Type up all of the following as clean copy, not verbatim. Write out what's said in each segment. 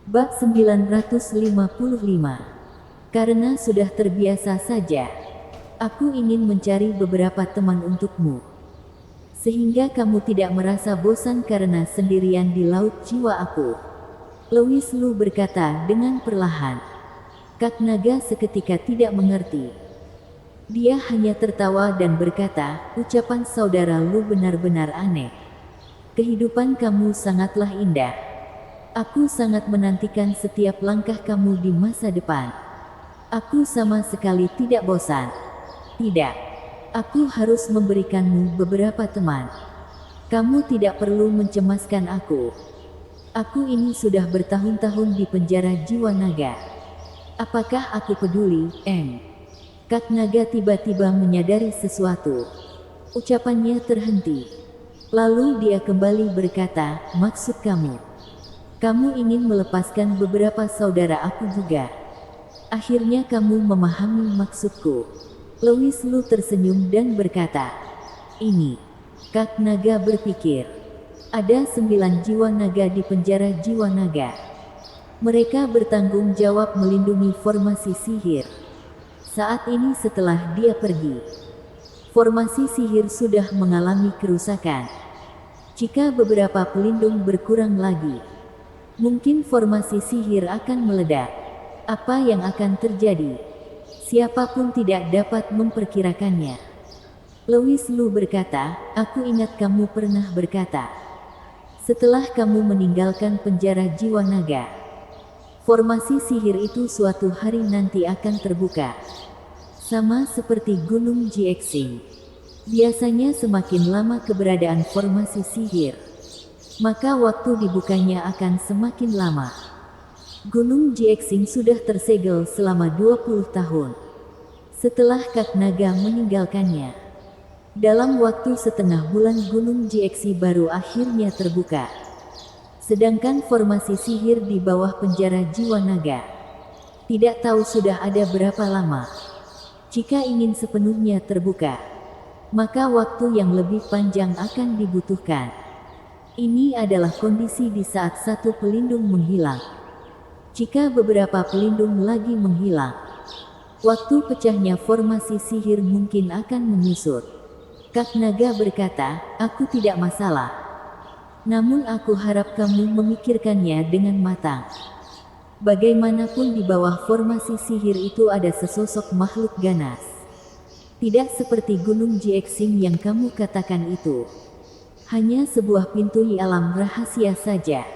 Bab 955. Karena sudah terbiasa saja, aku ingin mencari beberapa teman untukmu, sehingga kamu tidak merasa bosan karena sendirian di laut jiwa aku. Louis Lu berkata dengan perlahan. Kak Naga seketika tidak mengerti. Dia hanya tertawa dan berkata, ucapan saudara Lu benar-benar aneh. Kehidupan kamu sangatlah indah. Aku sangat menantikan setiap langkah kamu di masa depan. Aku sama sekali tidak bosan. Tidak. Aku harus memberikanmu beberapa teman. Kamu tidak perlu mencemaskan aku. Aku ini sudah bertahun-tahun di penjara jiwa naga. Apakah aku peduli, Em? Kak Naga tiba-tiba menyadari sesuatu. Ucapannya terhenti. Lalu dia kembali berkata, maksud kamu? Kamu ingin melepaskan beberapa saudara aku juga. Akhirnya kamu memahami maksudku. Louis Lu tersenyum dan berkata, ini. Kak Naga berpikir. Ada 9 jiwa naga di penjara jiwa naga. Mereka bertanggung jawab melindungi formasi sihir. Saat ini setelah dia pergi, formasi sihir sudah mengalami kerusakan. Jika beberapa pelindung berkurang lagi, mungkin formasi sihir akan meledak. Apa yang akan terjadi? Siapapun tidak dapat memperkirakannya. Louis Lu berkata, aku ingat kamu pernah berkata, setelah kamu meninggalkan penjara jiwa naga, formasi sihir itu suatu hari nanti akan terbuka. Sama seperti Gunung Jiexing. Biasanya semakin lama keberadaan formasi sihir, maka waktu dibukanya akan semakin lama. Gunung Jiexing sudah tersegel selama 20 tahun. Setelah Kak Naga meninggalkannya, dalam waktu setengah bulan Gunung Jiexing baru akhirnya terbuka. Sedangkan formasi sihir di bawah penjara jiwa naga, tidak tahu sudah ada berapa lama. Jika ingin sepenuhnya terbuka, maka waktu yang lebih panjang akan dibutuhkan. Ini adalah kondisi di saat satu pelindung menghilang. Jika beberapa pelindung lagi menghilang, waktu pecahnya formasi sihir mungkin akan menyusut. Kak Naga berkata, aku tidak masalah. Namun aku harap kamu memikirkannya dengan matang. Bagaimanapun di bawah formasi sihir itu ada sesosok makhluk ganas. Tidak seperti Gunung Jiexing yang kamu katakan itu. Hanya sebuah pintu alam rahasia saja.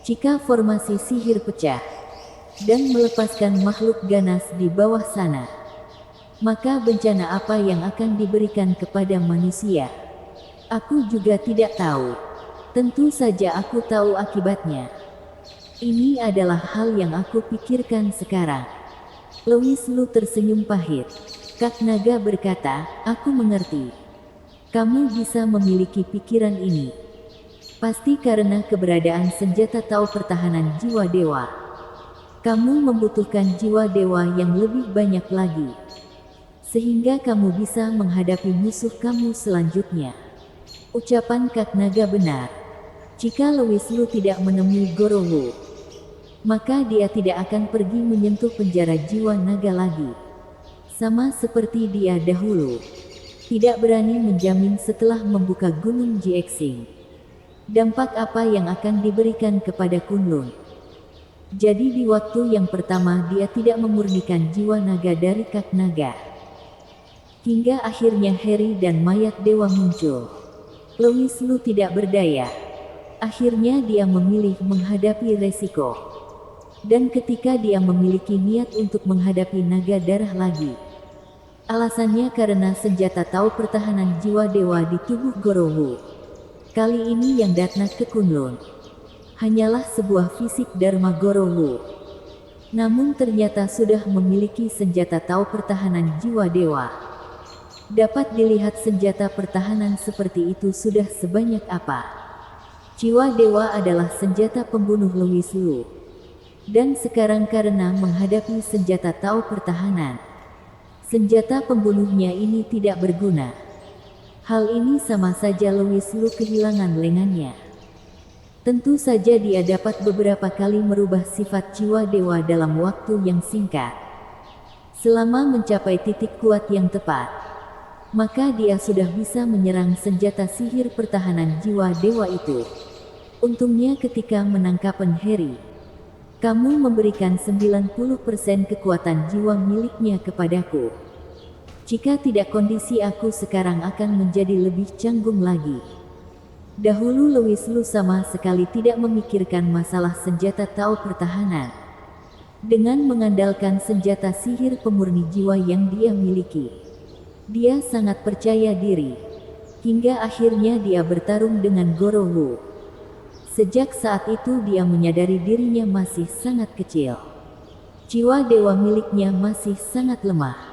Jika formasi sihir pecah dan melepaskan makhluk ganas di bawah sana, maka bencana apa yang akan diberikan kepada manusia? Aku juga tidak tahu. Tentu saja aku tahu akibatnya. Ini adalah hal yang aku pikirkan sekarang. Louis Lu tersenyum pahit. Kak Naga berkata, aku mengerti. Kamu bisa memiliki pikiran ini. Pasti karena keberadaan senjata tahu pertahanan jiwa dewa. Kamu membutuhkan jiwa dewa yang lebih banyak lagi, sehingga kamu bisa menghadapi musuh kamu selanjutnya. Ucapan Kak Naga benar. Jika Louis Lu tidak menemui Goro Wu, maka dia tidak akan pergi menyentuh penjara jiwa naga lagi. Sama seperti dia dahulu. Tidak berani menjamin setelah membuka Gunung Jiexing, dampak apa yang akan diberikan kepada Kunlun. Jadi di waktu yang pertama dia tidak memurnikan jiwa naga dari Kak Naga. Hingga akhirnya Harry dan mayat dewa muncul. Louis Lu tidak berdaya. Akhirnya dia memilih menghadapi resiko. Dan ketika dia memiliki niat untuk menghadapi naga darah lagi, alasannya karena senjata tahu pertahanan jiwa dewa di tubuh Goro Wu. Kali ini yang datang ke Kunlun hanyalah sebuah fisik Dharma Goro Wu. Namun ternyata sudah memiliki senjata tahu pertahanan jiwa dewa. Dapat dilihat senjata pertahanan seperti itu sudah sebanyak apa. Jiwa dewa adalah senjata pembunuh Louis Lu. Dan sekarang karena menghadapi senjata tahu pertahanan, senjata pembunuhnya ini tidak berguna. Hal ini sama saja Louis Lu kehilangan lengannya. Tentu saja dia dapat beberapa kali merubah sifat jiwa dewa dalam waktu yang singkat. Selama mencapai titik kuat yang tepat, maka dia sudah bisa menyerang senjata sihir pertahanan jiwa dewa itu. Untungnya ketika menangkapan Harry, kamu memberikan 90% kekuatan jiwa miliknya kepadaku. Jika tidak, kondisi aku sekarang akan menjadi lebih canggung lagi. Dahulu Louis Lu sama sekali tidak memikirkan masalah senjata Tao pertahanan. Dengan mengandalkan senjata sihir pemurni jiwa yang dia miliki, dia sangat percaya diri. Hingga akhirnya dia bertarung dengan Goro Wu. Sejak saat itu dia menyadari dirinya masih sangat kecil. Jiwa dewa miliknya masih sangat lemah.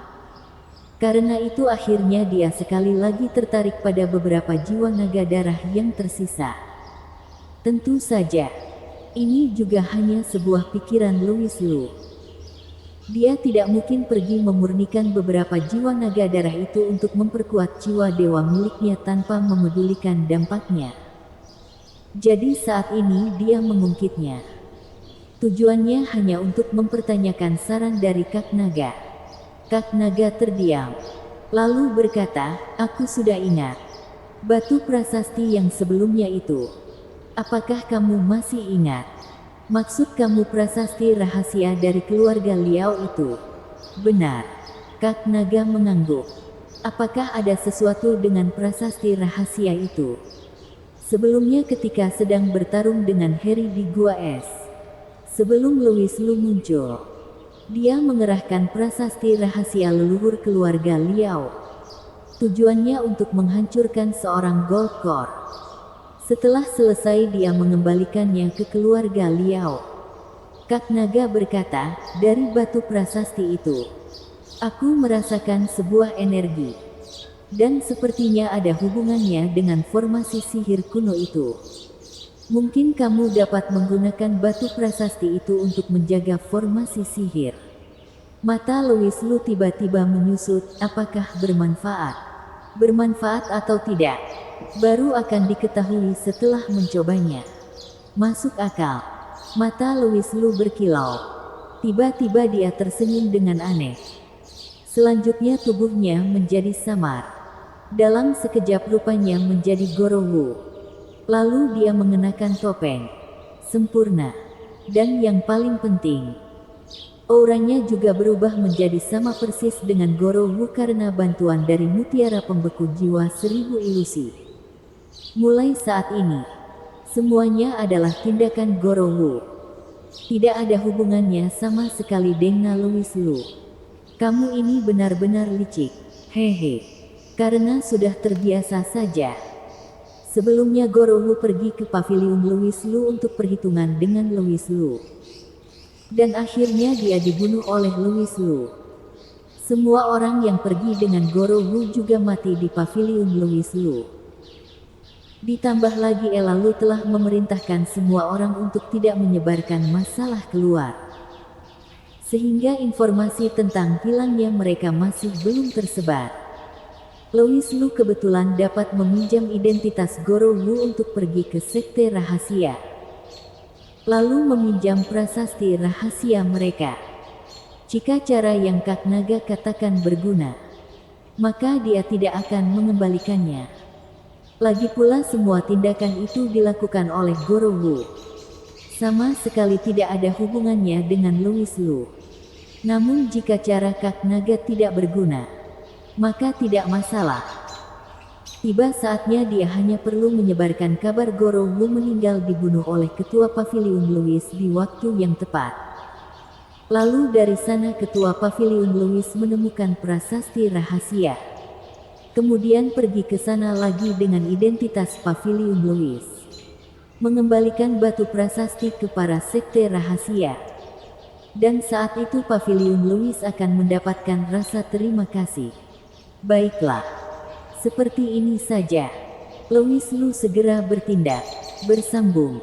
Karena itu akhirnya dia sekali lagi tertarik pada beberapa jiwa naga darah yang tersisa. Tentu saja, ini juga hanya sebuah pikiran Louis Lu. Dia tidak mungkin pergi memurnikan beberapa jiwa naga darah itu untuk memperkuat jiwa dewa miliknya tanpa memedulikan dampaknya. Jadi saat ini dia mengungkitnya. Tujuannya hanya untuk mempertanyakan saran dari Kak Naga. Kak Naga terdiam, lalu berkata, "Aku sudah ingat. Batu prasasti yang sebelumnya itu. Apakah kamu masih ingat? Maksud kamu prasasti rahasia dari keluarga Liao itu?" "Benar." Kak Naga mengangguk. "Apakah ada sesuatu dengan prasasti rahasia itu?" Sebelumnya ketika sedang bertarung dengan Harry di Gua Es, sebelum Louis Lu muncul, dia mengerahkan prasasti rahasia leluhur keluarga Liao. Tujuannya untuk menghancurkan seorang Gold Core. Setelah selesai dia mengembalikannya ke keluarga Liao. Kak Naga berkata, "Dari batu prasasti itu, aku merasakan sebuah energi. Dan sepertinya ada hubungannya dengan formasi sihir kuno itu. Mungkin kamu dapat menggunakan batu prasasti itu untuk menjaga formasi sihir." Mata Louis Lu tiba-tiba menyusut, apakah bermanfaat? Bermanfaat atau tidak? Baru akan diketahui setelah mencobanya. Masuk akal. Mata Louis Lu berkilau. Tiba-tiba dia tersenyum dengan aneh. Selanjutnya tubuhnya menjadi samar. Dalam sekejap rupanya menjadi Goro Wu. Lalu dia mengenakan topeng. Sempurna. Dan yang paling penting, auranya juga berubah menjadi sama persis dengan Goro Wu karena bantuan dari mutiara pembeku jiwa 1000 ilusi. Mulai saat ini, semuanya adalah tindakan Goro Wu. Tidak ada hubungannya sama sekali dengan Louis Lu. Kamu ini benar-benar licik. Hehe. Karena sudah terbiasa saja. Sebelumnya Goro Wu pergi ke pavilion Louis Lu untuk perhitungan dengan Louis Lu. Dan akhirnya dia dibunuh oleh Louis Lu. Semua orang yang pergi dengan Goro Wu juga mati di pavilion Louis Lu. Ditambah lagi Ella Lu telah memerintahkan semua orang untuk tidak menyebarkan masalah keluar. Sehingga informasi tentang hilangnya mereka masih belum tersebar. Louis Lu kebetulan dapat meminjam identitas Goro Wu untuk pergi ke sekte rahasia. Lalu meminjam prasasti rahasia mereka. Jika cara yang Kak Naga katakan berguna, maka dia tidak akan mengembalikannya. Lagi pula semua tindakan itu dilakukan oleh Goro Wu. Sama sekali tidak ada hubungannya dengan Louis Lu. Namun jika cara Kak Naga tidak berguna, maka tidak masalah. Tiba saatnya dia hanya perlu menyebarkan kabar Goro Wu meninggal dibunuh oleh ketua pavilion Louis di waktu yang tepat. Lalu dari sana ketua pavilion Louis menemukan prasasti rahasia. Kemudian pergi ke sana lagi dengan identitas pavilion Louis. Mengembalikan batu prasasti ke para sekte rahasia. Dan saat itu pavilion Louis akan mendapatkan rasa terima kasih. Baiklah. Seperti ini saja. Louis Lu segera bertindak. Bersambung.